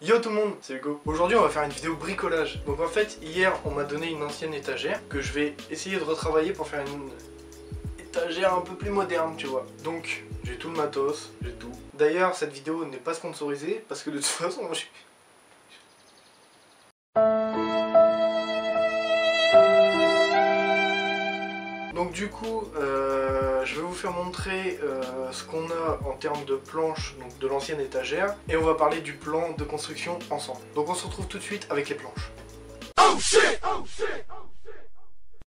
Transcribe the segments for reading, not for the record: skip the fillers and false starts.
Yo tout le monde, c'est Hugo. Aujourd'hui on va faire une vidéo bricolage. Donc en fait hier on m'a donné une ancienne étagère que je vais essayer de retravailler pour faire une étagère un peu plus moderne, tu vois. Donc j'ai tout le matos, j'ai tout. D'ailleurs cette vidéo n'est pas sponsorisée parce que de toute façon je... Donc du coup, je vais vous faire montrer ce qu'on a en termes de planches, donc de l'ancienne étagère, et on va parler du plan de construction ensemble. Donc on se retrouve tout de suite avec les planches. Oh shit, oh shit, oh shit.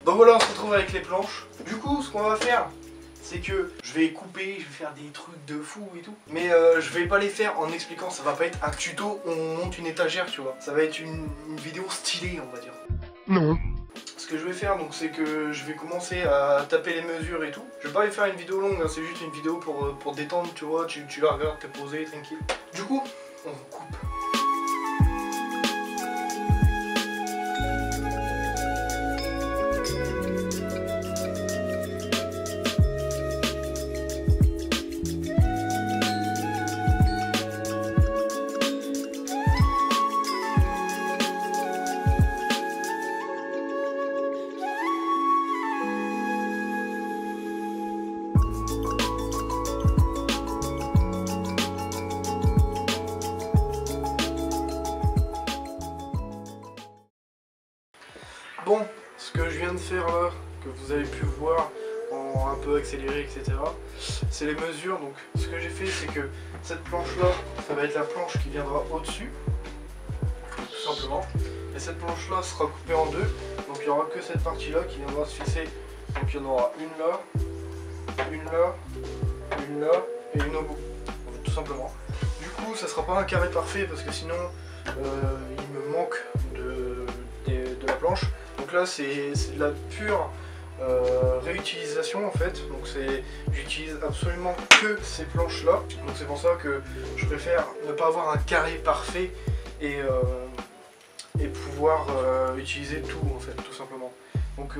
Donc voilà, on se retrouve avec les planches. Du coup, ce qu'on va faire, c'est que je vais couper, je vais faire des trucs de fou et tout. Mais je vais pas les faire en expliquant, ça va pas être un tuto où on monte une étagère, tu vois. Ça va être une vidéo stylée, on va dire. Non. Ce que je vais faire, donc, c'est que je vais commencer à taper les mesures et tout. Je vais pas aller faire une vidéo longue, hein, c'est juste une vidéo pour détendre, tu vois, tu la regardes, t'es posé, tranquille. Du coup, on coupe. Bon, ce que je viens de faire là, que vous avez pu voir en un peu accéléré, etc., c'est les mesures. Donc ce que j'ai fait, c'est que cette planche là, ça va être la planche qui viendra au-dessus, tout simplement. Et cette planche là sera coupée en deux, donc il n'y aura que cette partie là qui viendra se fixer. Donc il y en aura une là, une là, une là et une au bout, tout simplement. Du coup, ça sera pas un carré parfait parce que sinon il me manque de la planche. Donc là c'est de la pure réutilisation en fait, donc j'utilise absolument que ces planches là, donc c'est pour ça que je préfère ne pas avoir un carré parfait et pouvoir utiliser tout en fait, tout simplement. Donc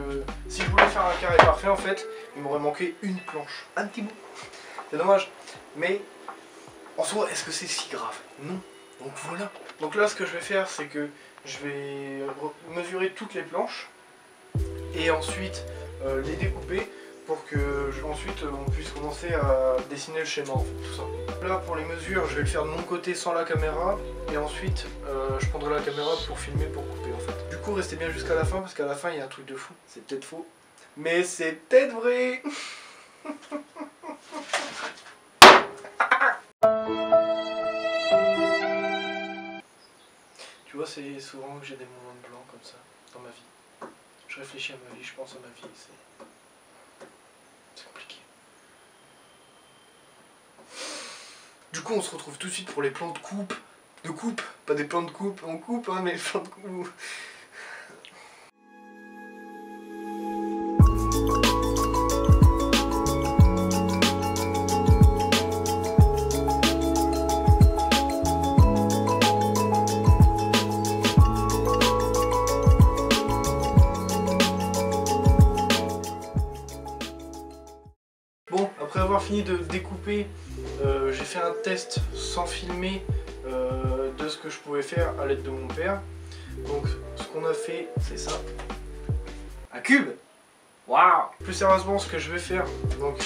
si je voulais faire un carré parfait en fait, il m'aurait manqué une planche, un petit bout, c'est dommage, mais en soi est-ce que c'est si grave? Non. Donc voilà. Donc là ce que je vais faire, c'est que je vais mesurer toutes les planches et ensuite les découper pour que ensuite on puisse commencer à dessiner le schéma en fait, tout simplement. Là pour les mesures, je vais le faire de mon côté sans la caméra et ensuite je prendrai la caméra pour filmer, pour couper en fait. Du coup restez bien jusqu'à la fin parce qu'à la fin il y a un truc de fou. C'est peut-être faux, mais c'est peut-être vrai. Tu vois, c'est souvent que j'ai des moments de blanc comme ça, dans ma vie. Je réfléchis à ma vie, je pense à ma vie, c'est compliqué. Du coup, on se retrouve tout de suite pour les plans de coupe. De coupe, pas des plans de coupe, on coupe, hein, mais les plans de coupe. Après avoir fini de découper, j'ai fait un test sans filmer de ce que je pouvais faire à l'aide de mon père. Donc ce qu'on a fait, c'est ça. Un cube. Waouh. Plus sérieusement, ce que je vais faire, donc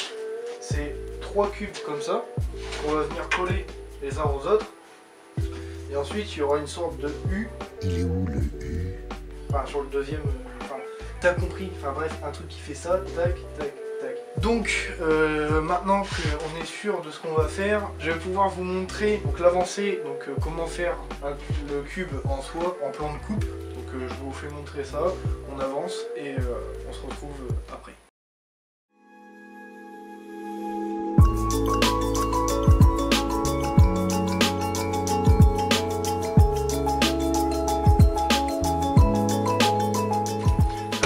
c'est 3 cubes comme ça, qu'on va venir coller les uns aux autres. Et ensuite il y aura une sorte de U. Il est où le U? Enfin sur le deuxième, enfin, t'as compris, enfin bref, un truc qui fait ça, tac, tac. Donc maintenant qu'on est sûr de ce qu'on va faire, je vais pouvoir vous montrer l'avancée, donc comment faire le cube en soi, en plan de coupe. Donc je vous fais montrer ça, on avance et on se retrouve après.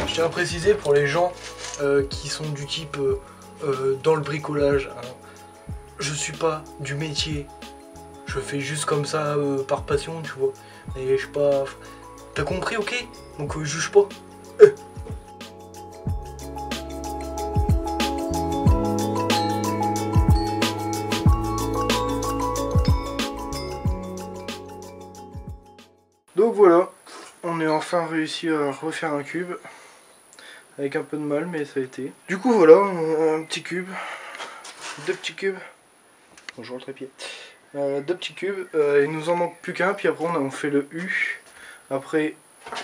Je tiens à préciser pour les gens qui sont du type dans le bricolage, hein. Je suis pas du métier, je fais juste comme ça par passion, tu vois, mais je sais pas, t'as compris, ok? Donc juge pas. Donc voilà, on est enfin réussi à refaire un cube. Avec un peu de mal, mais ça a été. Du coup voilà, un petit cube. 2 petits cubes. Bonjour le trépied. 2 petits cubes. Il nous en manque plus qu'un, puis après on fait le U. Après,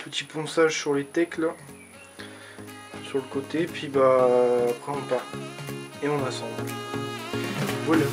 petit ponçage sur les tecles là. Sur le côté, puis bah après on part. Et on assemble. Voilà.